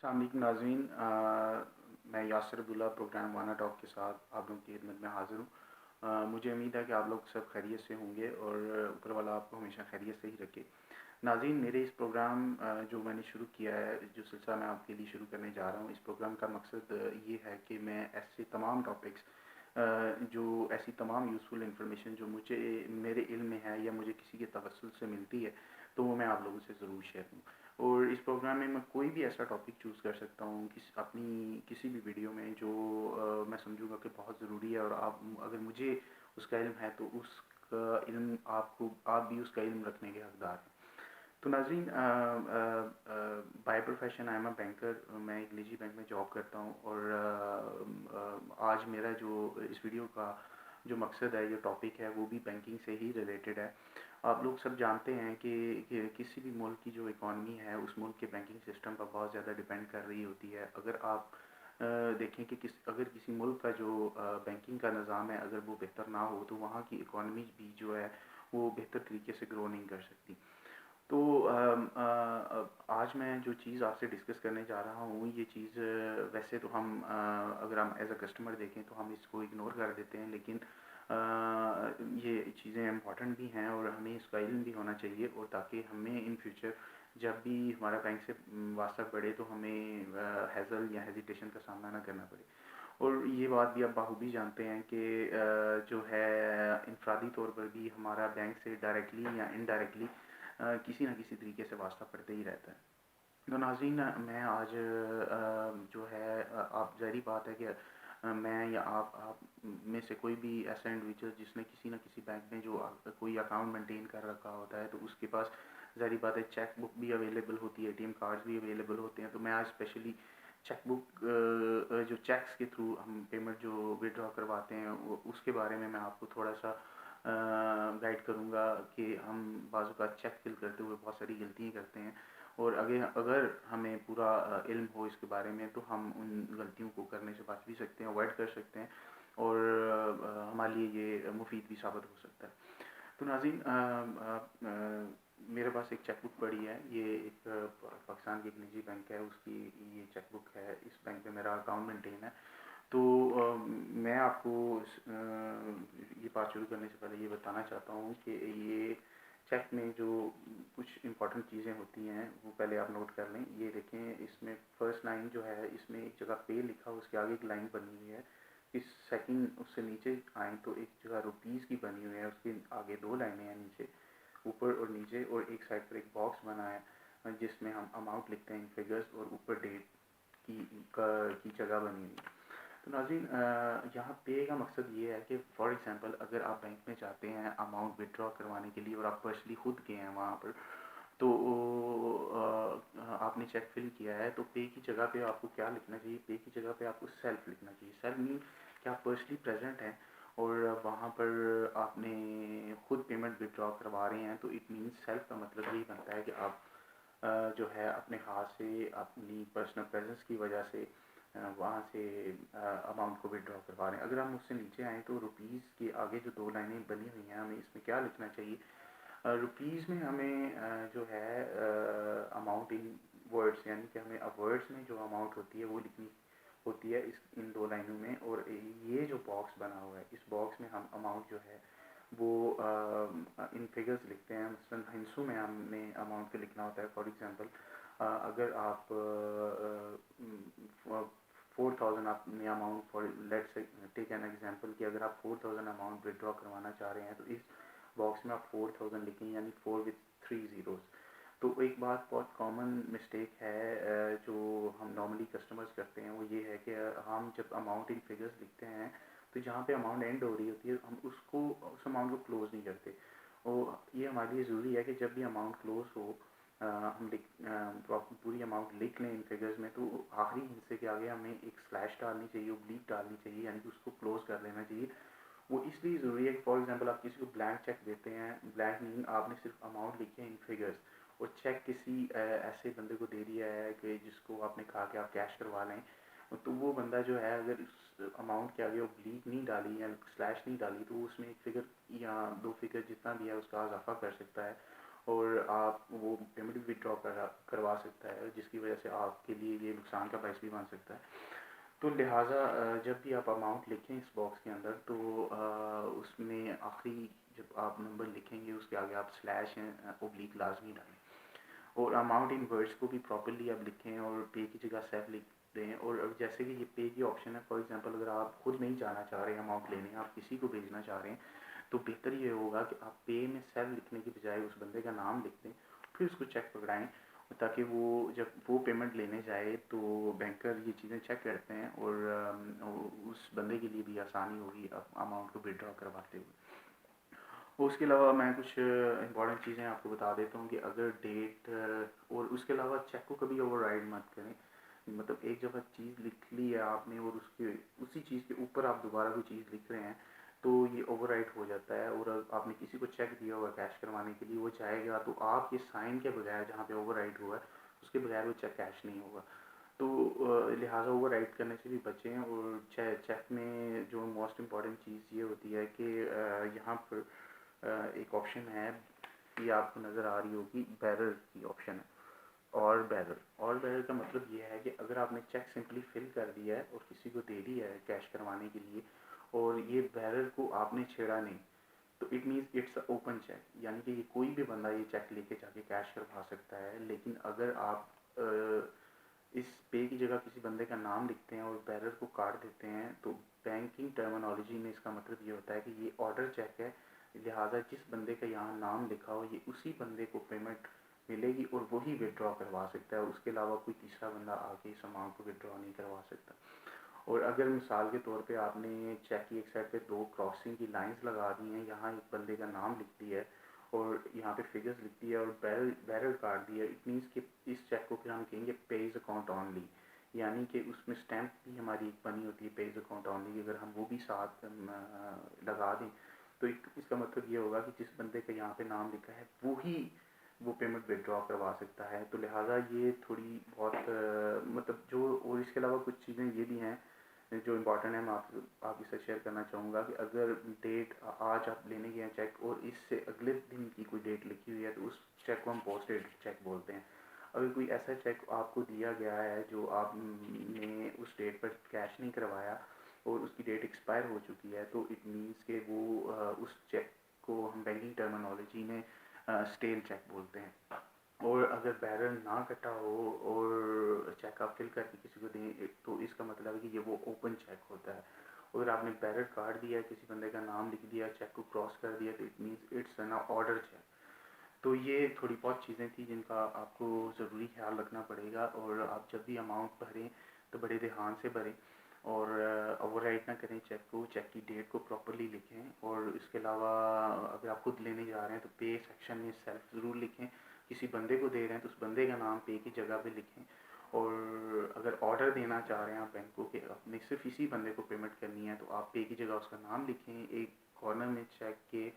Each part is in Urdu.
السلام علیکم ناظرین، میں یاسر عبداللہ پروگرام وانا ٹاک کے ساتھ آپ لوگوں کی خدمت میں حاضر ہوں۔ مجھے امید ہے کہ آپ لوگ سب خیریت سے ہوں گے اور اوپر والا آپ کو ہمیشہ خیریت سے ہی رکھے۔ ناظرین، میرے اس پروگرام جو میں نے شروع کیا ہے، جو سلسلہ میں آپ کے لیے شروع کرنے جا رہا ہوں، اس پروگرام کا مقصد یہ ہے کہ میں ایسے تمام ٹاپکس جو ایسی تمام یوزفل انفارمیشن جو مجھے میرے علم میں ہے یا مجھے کسی کے توسل سے ملتی ہے، تو وہ میں آپ لوگوں سے ضرور شیئر کروں۔ اور اس پروگرام میں کوئی بھی ایسا ٹاپک چوز کر سکتا ہوں اپنی کسی بھی ویڈیو میں جو میں سمجھوں گا کہ بہت ضروری ہے، اور اگر مجھے اس کا علم ہے تو اس کا علم آپ بھی اس کا علم رکھنے کے حقدار ہیں۔ تو ناظرین، by profession I am a banker, میں ایک نجی بینک میں جاب کرتا ہوں، اور آج میرا جو اس ویڈیو کا جو مقصد ہے، جو ٹاپک ہے، وہ بھی بینکنگ سے ہی ریلیٹڈ ہے۔ آپ لوگ سب جانتے ہیں کہ کسی بھی ملک کی جو اکانومی ہے، اس ملک کے بینکنگ سسٹم پر بہت زیادہ ڈپینڈ کر رہی ہوتی ہے۔ اگر آپ دیکھیں کہ اگر کسی ملک کا جو بینکنگ کا نظام ہے، اگر وہ بہتر نہ ہو تو وہاں کی اکانومی بھی جو ہے وہ بہتر طریقے سے گرو نہیں کر سکتی۔ تو آج میں جو چیز آپ سے ڈسکس کرنے جا رہا ہوں، یہ چیز ویسے تو ہم اگر ہم ایز اے کسٹمر دیکھیں تو ہم اس کو اگنور کر دیتے ہیں، لیکن یہ چیزیں امپورٹنٹ بھی ہیں اور ہمیں اس کا علم بھی ہونا چاہیے، اور تاکہ ہمیں ان فیوچر جب بھی ہمارا بینک سے واسطہ پڑے تو ہمیں ہیزل یا ہیزیٹیشن کا سامنا نہ کرنا پڑے۔ اور یہ بات بھی آپ بخوبی جانتے ہیں کہ جو ہے انفرادی طور پر بھی ہمارا بینک سے ڈائریکٹلی یا انڈائریکٹلی کسی نہ کسی طریقے سے واسطہ پڑتے ہی رہتا ہے۔ تو ناظرین، میں آج جو ہے آپ ظاہری بات ہے کہ میں یا آپ میں سے کوئی بھی ایسا انڈیویجول جس نے کسی نہ کسی بینک میں جو کوئی اکاؤنٹ مینٹین کر رکھا ہوتا ہے، تو اس کے پاس ظاہری بات ہے چیک بک بھی اویلیبل ہوتی ہے، اے ٹی ایم کارڈز بھی اویلیبل ہوتے ہیں۔ تو میں آج اسپیشلی چیک بک جو چیکس کے تھرو ہم پیمنٹ جو ودرا کرواتے ہیں، اس کے بارے میں آپ کو تھوڑا سا گائڈ کروں گا کہ ہم بعض اوقات چیک فل کرتے ہوئے بہت ساری غلطیاں کرتے ہیں، اور اگر ہمیں پورا علم ہو اس کے بارے میں تو ہم ان غلطیوں کو کرنے سے بچ بھی سکتے ہیں، اوائڈ کر سکتے ہیں، اور ہمارے لیے یہ مفید بھی ثابت ہو سکتا ہے۔ تو ناظرین، میرے پاس ایک چیک بک پڑی ہے، یہ ایک پاکستان کی ایک نجی بینک ہے، اس کی یہ چیک بک ہے، اس بینک میں میرا اکاؤنٹ مینٹین ہے۔ تو میں آپ کو یہ بات شروع کرنے سے پہلے یہ بتانا چاہتا ہوں کہ یہ چیک میں جو کچھ امپورٹنٹ چیزیں ہوتی ہیں وہ پہلے آپ نوٹ کر لیں۔ یہ دیکھیں، اس میں فرسٹ لائن جو ہے، اس میں ایک جگہ پے لکھا ہو، اس کے آگے ایک لائن بنی ہوئی ہے۔ اس سیکنڈ اس سے نیچے آئیں تو ایک جگہ روپیز کی بنی ہوئی ہے، اس کے آگے دو لائنیں ہیں نیچے، اوپر اور نیچے، اور ایک سائڈ پر ایک باکس بنا ہے جس میں ہم اماؤنٹ لکھتے ہیں ان فگرز، اور اوپر ڈیٹ کی جگہ بنی ہوئی ہے۔ تو ناظرین، یہاں پے کا مقصد یہ ہے کہ فار ایگزامپل اگر آپ بینک میں جاتے ہیں اماؤنٹ ودرا کروانے کے لیے، اور آپ پرسنلی خود گئے ہیں وہاں پر، تو آپ نے چیک فل کیا ہے، تو پے کی جگہ پہ آپ کو کیا لکھنا چاہیے؟ پے کی جگہ پہ آپ کو سیلف لکھنا چاہیے۔ سیلف مین کہ آپ پرسنلی پریزنٹ ہیں اور وہاں پر آپ نے خود پیمنٹ ودرا کروا رہے ہیں، تو اٹ مینس سیلف کا مطلب یہی بنتا ہے کہ آپ جو ہے اپنے ہاتھ سے اپنی پرسنل پریزنس کی وجہ سے وہاں سے اماؤنٹ کو ودرا کروا رہے ہیں۔ اگر ہم اس سے نیچے آئیں تو روپیز کے آگے جو دو لائنیں بنی ہوئی ہیں، ہمیں اس میں کیا لکھنا چاہیے؟ روپیز میں ہمیں جو ہے اماؤنٹ ان ورڈس، یعنی کہ ہمیں ورڈس میں جو اماؤنٹ ہوتی ہے وہ لکھنی ہوتی ہے ان دو لائنوں میں، اور یہ جو باکس بنا ہوا ہے، اس باکس میں ہم اماؤنٹ جو ہے وہ ان فگرز لکھتے ہیں۔ مثلاً ہندسوں میں ہم نے اماؤنٹ کو لکھنا ہوتا ہے۔ فار ایگزامپل اگر آپ 4000 آپ نے amount, for let's take an example کہ اگر آپ 4000 اماؤنٹ ودرا کروانا چاہ رہے ہیں، تو اس باکس میں آپ 4000 لکھیں، یعنی 4 with 3 zeros۔ تو ایک بات بہت کامن مسٹیک ہے جو ہم نارملی کسٹمرز کرتے ہیں، وہ یہ ہے کہ ہم جب اماؤنٹ ان فگرز لکھتے ہیں تو جہاں پہ اماؤنٹ اینڈ ہو رہی ہوتی ہے ہم اس اماؤنٹ کو کلوز نہیں کرتے، اور یہ ہمارے لیے ضروری ہے کہ جب بھی اماؤنٹ کلوز ہو ہم پوری اماؤنٹ لکھ لیں ان فگرز میں، تو آخری حصے کے آگے ہمیں ایک سلیش ڈالنی چاہیے، اوبلیک ڈالنی چاہیے، یعنی کہ اس کو کلوز کر لینا چاہیے۔ وہ اس لیے ضروری ہے کہ فار ایگزامپل آپ کسی کو بلینک چیک دیتے ہیں، بلینک مین آپ نے صرف اماؤنٹ لکھی ہے ان فگرز، اور چیک کسی ایسے بندے کو دے دیا ہے کہ جس کو آپ نے کہا کہ آپ کیش کروا لیں، تو وہ بندہ جو ہے اگر اس اماؤنٹ کے آگے اوبلیک نہیں ڈالی یا سلیش نہیں ڈالی، تو اس میں ایک فگر یا دو فگر جتنا بھی ہے اس کا اضافہ کر سکتا ہے، اور آپ وہ پیمنٹ بھی ودرا کروا سکتا ہے، جس کی وجہ سے آپ کے لیے یہ نقصان کا باعث بھی بن سکتا ہے۔ تو لہٰذا جب بھی آپ اماؤنٹ لکھیں اس باکس کے اندر، تو اس میں آخری جب آپ نمبر لکھیں گے اس کے آگے آپ سلیش اوبلیک لازمی ڈالیں، اور اماؤنٹ ان ورڈس کو بھی پراپرلی آپ لکھیں اور پے کی جگہ سیف لکھ دیں۔ اور اب جیسے کہ یہ پے کی آپشن ہے، فار ایگزامپل اگر آپ خود نہیں جانا چاہ رہے ہیں اماؤنٹ لینے، آپ کسی کو بھیجنا چاہ رہے ہیں، تو بہتر یہ ہوگا کہ آپ پے میں سیف لکھنے کی بجائے اس بندے کا نام لکھ دیں، پھر اس کو چیک پکڑائیں، تاکہ وہ جب وہ پیمنٹ لینے جائے تو بینکر یہ چیزیں چیک کرتے ہیں، اور اس بندے کے لیے بھی آسانی ہوگی اماؤنٹ کو ودرا کرواتے ہوئے۔ اور اس کے علاوہ میں کچھ امپورٹنٹ چیزیں آپ کو بتا دیتا ہوں کہ اگر ڈیٹ، اور اس کے علاوہ چیک کو کبھی اوور رائڈ مت کریں۔ مطلب ایک جگہ چیز لکھ لی ہے آپ نے اور اسی چیز کے اوپر آپ دوبارہ کوئی چیز لکھ رہے ہیں، تو یہ اوور رائٹ ہو جاتا ہے، اور آپ نے کسی کو چیک دیا ہوگا کیش کروانے کے لیے، وہ جائے گا تو آپ کے سائن کے بغیر جہاں پہ اوور رائٹ ہوا ہے اس کے بغیر وہ چیک کیش نہیں ہوگا۔ تو لہٰذا اوور رائٹ کرنے سے بھی بچیں۔ اور چیک میں جو موسٹ امپورٹنٹ چیز یہ ہوتی ہے کہ یہاں پر ایک آپشن ہے، یہ آپ کو نظر آ رہی ہوگی، بیرر کی آپشن ہے، اور بیرر کا مطلب یہ ہے کہ اگر آپ نے چیک سمپلی فل کر دیا ہے اور کسی کو دے دیا ہے کیش کروانے کے لیے، اور یہ بیرر کو آپ نے چھیڑا نہیں، تو it means it's a open check, یعنی کہ یہ کوئی بھی بندہ یہ چیک لے کے جا کے کیش کروا سکتا ہے۔ لیکن اگر آپ اس پے کی جگہ کسی بندے کا نام لکھتے ہیں اور بیرر کو کاٹ دیتے ہیں، تو بینکنگ ٹرمینالوجی میں اس کا مطلب یہ ہوتا ہے کہ یہ آرڈر چیک ہے، لہٰذا جس بندے کا یہاں نام لکھا ہو یہ اسی بندے کو پیمنٹ ملے گی اور وہی ودرا کروا سکتا ہے، اس کے علاوہ کوئی تیسرا بندہ آ کے اس اماؤنٹ کو ودرا نہیں کروا سکتا۔ اور اگر مثال کے طور پہ آپ نے چیک کی ایک سائڈ پہ 2 کراسنگ کی لائنز لگا دی ہیں، یہاں ایک بندے کا نام لکھ دیا ہے اور یہاں پہ فگرز لکھ دیا ہے اور بیرر کاٹ دیا ہے، اٹ مینس کہ اس چیک کو پھر ہم کہیں گے پیز اکاؤنٹ آنلی، یعنی کہ اس میں اسٹیمپ بھی ہماری ایک بنی ہوتی ہے پیز اکاؤنٹ آنلی، اگر ہم وہ بھی ساتھ لگا دیں تو اس کا مطلب یہ ہوگا کہ جس بندے کا یہاں پہ نام لکھا ہے وہی وہ پیمنٹ ودرا کروا سکتا ہے۔ تو لہٰذا یہ تھوڑی بہت مطلب جو، اور اس کے علاوہ کچھ چیزیں یہ بھی ہیں جو امپورٹنٹ ہے، میں آپ کے ساتھ شیئر کرنا چاہوں گا کہ اگر ڈیٹ آج آپ لینے گئے ہیں چیک اور اس سے اگلے دن کی کوئی ڈیٹ لکھی ہوئی ہے تو اس چیک کو ہم پوسٹ ڈیٹ چیک بولتے ہیں۔ اگر کوئی ایسا چیک آپ کو دیا گیا ہے جو آپ نے اس ڈیٹ پر کیش نہیں کروایا اور اس کی ڈیٹ ایکسپائر ہو چکی ہے، تو اٹ مینس کہ وہ اس چیک کو ہم بینکنگ ٹرمینالوجی میں اسٹیل چیک بولتے ہیں۔ اور اگر بیرر نہ کٹا ہو اور چیک آپ فل کر کے کسی کو دیں تو اس کا مطلب ہے کہ یہ وہ اوپن چیک ہوتا ہے۔ اگر آپ نے بیرر کاٹ دیا، کسی بندے کا نام لکھ دیا، چیک کو کراس کر دیا، تو it means it's an order check. تو یہ تھوڑی بہت چیزیں تھیں جن کا آپ کو ضروری خیال رکھنا پڑے گا، اور آپ جب بھی اماؤنٹ بھریں تو بڑے دھیان سے بھریں اور اوور رائٹ نہ کریں چیک کو، چیک کی ڈیٹ کو پراپرلی لکھیں۔ اور اس کے علاوہ اگر آپ خود لینے جا رہے ہیں تو پے سیکشن میں سیلف ضرور لکھیں، کسی بندے کو دے رہے ہیں تو اس بندے کا نام پے کی جگہ پہ لکھیں۔ اور اگر آرڈر دینا چاہ رہے ہیں آپ بینک کو کہ آپ نے صرف اسی بندے کو پیمنٹ کرنی ہے، تو آپ پے کی جگہ اس کا نام لکھیں، ایک کارنر میں چیک کے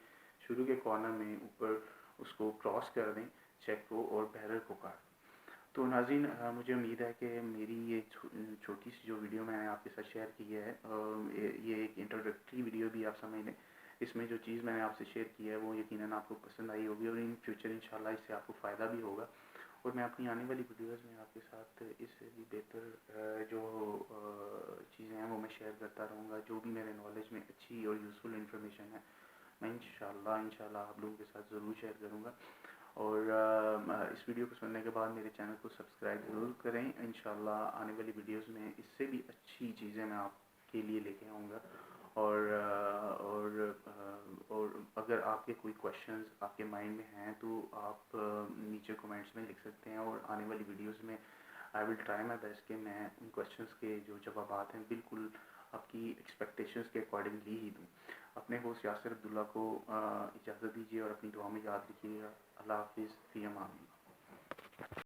شروع کے کارنر میں اوپر اس کو کراس کر دیں چیک کو اور بیرر کو کاٹ دیں۔ تو ناظرین، مجھے امید ہے کہ میری یہ چھوٹی سی جو ویڈیو میں نے آپ کے ساتھ شیئر کی ہے، یہ ایک انٹروڈکٹری ویڈیو بھی آپ سمجھ لیں، اس میں جو چیز میں نے آپ سے شیئر کی ہے وہ یقیناً آپ کو پسند آئی ہوگی اور ان فیوچر انشاءاللہ اس سے آپ کو فائدہ بھی ہوگا۔ اور میں اپنی آنے والی ویڈیوز میں آپ کے ساتھ اس سے بھی بہتر جو چیزیں ہیں وہ میں شیئر کرتا رہوں گا، جو بھی میرے نالج میں اچھی اور یوزفل انفارمیشن ہے میں انشاءاللہ آپ لوگوں کے ساتھ ضرور شیئر کروں گا۔ اور اس ویڈیو کو سننے کے بعد میرے چینل کو سبسکرائب ضرور کریں، انشاءاللہ آنے والی ویڈیوز میں اس سے بھی اچھی چیزیں میں آپ کے لیے لے کے آؤں گا۔ اور اگر آپ کے کوئی کویشچنز آپ کے مائنڈ میں ہیں تو آپ نیچے کمنٹس میں لکھ سکتے ہیں، اور آنے والی ویڈیوز میں آئی ول ٹرائی مائی بیسٹ کہ میں ان کویشچنز کے جو جوابات ہیں بالکل آپ کی ایکسپیکٹیشنز کے اکارڈنگلی ہی دوں۔ اپنے ہوسٹ یاسر عبداللہ کو اجازت دیجیے اور اپنی دعا میں یاد رکھیے گا۔ اللہ حافظ، فی امان اللہ۔